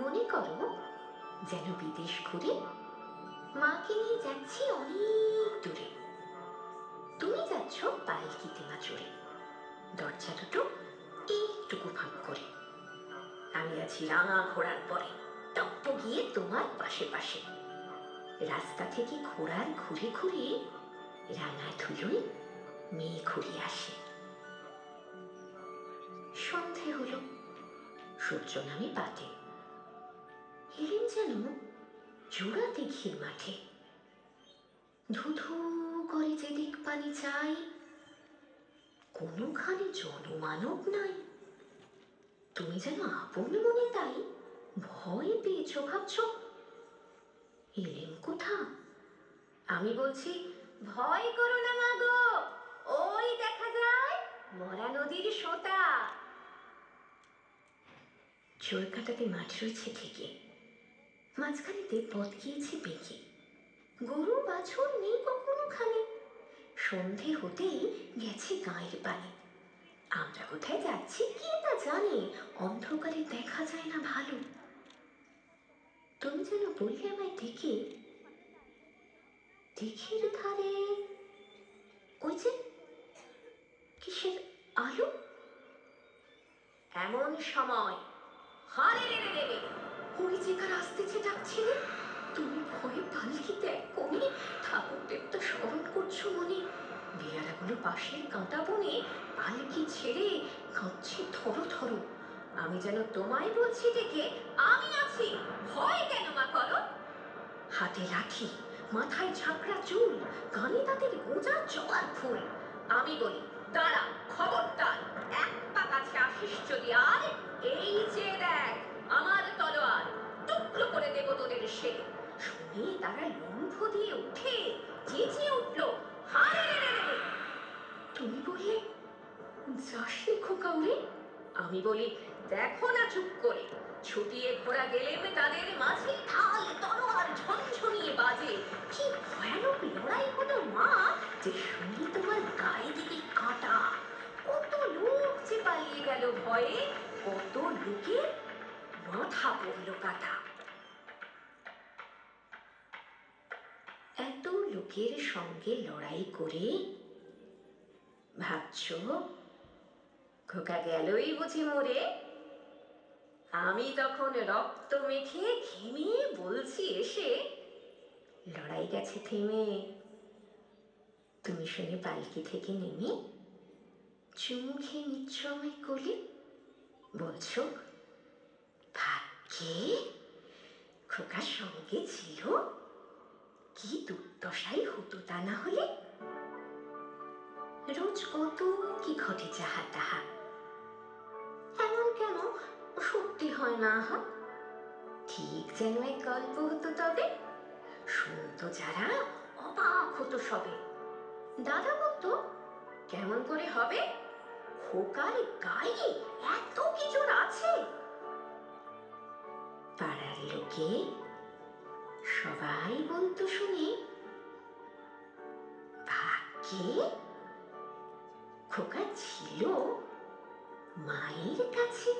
মনে করো যেন বিদেশ ঘুরে মাকে নিয়ে যাচ্ছি অনেক দূরে। তুমি যাচ্ছ পালকিতে মা চড়ে, দরজা দুটো একটুকু ফাঁক করে। আমি আছি রাঙা ঘোড়ার পরে, টপ্প গিয়ে তোমার পাশে পাশে। রাস্তা থেকে ঘোড়ার ঘুরে ঘুরে রাঙা ধুলোয় মেয়ে ঘুরে আসে। সন্ধে হলো, সূর্য নামে পাতে। এলেন যেন জোড়া দিঘির মাঠে। ধুধু করে যেদিক পানি চাই, কোনোখানে জনমানব নাই। তুমি যেন আপন মনে তাই ভয় পেয়েছ, ভাবছ এলেন কোথা। আমি বলছি, ভয় করো না মা গো, ওই দেখা যায় মরা নদীর সোতা। চোরকাটাতে মাঠ রয়েছে ঠিকই, মাঝখানেতে পথ গিয়েছে বেঁকে। গরু বাছুর নেই কখনো খানে, সন্ধে হতেই গেছে গায়ের পানি। আমরা কোথায় যাচ্ছি কে তা জানে, অন্ধকারে দেখা যায় না ভালো। তুমি যেন বললে আমায় দেখে, দিঘির ধারে ওই যে কিসের আলো। এমন সময় হারে রে রে রে, ওই যে কার আসতেছে ডাকছিলে। তুমি ভয়ে পালকিতে এক কমে ঠাকুরদেব তো স্মরণ করছো মনে। বেয়ারাগুলো পাশের কাঁটা বনে পালকি ছেড়ে কাঁদছে থরো থরো। আমি যেন তোমায় বলছি ডেকে, আমি আছি, ভয় কেন মা করো। হাতে লাঠি, মাথায় ঝাঁকড়া চুল, কানে তাদের গোঁজা জবার ফুল। আমি বলি, দাঁড়া খবরদার, এক পা কাছে আসিস যদি আর, এই যে দেখ আমার তলোয়ার, টুকরো করে দেব তোদের সে। শুনে তারা লম্ফ দিয়ে উঠে চেঁচিয়ে উঠল, হারে রে রে রে। তুমি বললে, যাস রে খোকা উড়ে। আমি বলি, দেখো না চুপ করে। ছুটিয়ে ঘোড়া গেলেম তাদের মাঝে, ঢাল তলোয়ার ঝনঝনিয়ে বাজে। কি ভয়ানক লড়াই হলো মা, যে শুনি তোমার গায়ে দিকে কাঁটা। কত লোক যে পালিয়ে গেল ভয়ে, কত লোকে মাথা পড়ল কাটা। এত লোকের সঙ্গে লড়াই করে ভাবছ খোকা গেলই বুঝি মরে। আমি তখন রক্ত মেখে ঘেমে বলছি এসে, লড়াই গেছে থেমে। তুমি শুনে পালকি থেকে নেমে চুমু খেয়ে নিচ্ছ আমায় কোলে, বলছো ভাগ্যে খোকার সঙ্গে ছিল, কি দুর্দশাই হতো তা না হলে। রোজ কত কি ঘটে যাহা তাহা, এমন কেন সত্যি হয় না হা। ঠিক যেন এক গল্প হতো তবে, শুনতো যারা অবাক হতো সবে। দাদা বলতো, কেমন করে হবে, খোকার গায়ে এত কি জোর আছে। পাড়ার লোকে সবাই বলতো শুনে, ভাগ্যে খোকা ছিল মায়ের কাছে।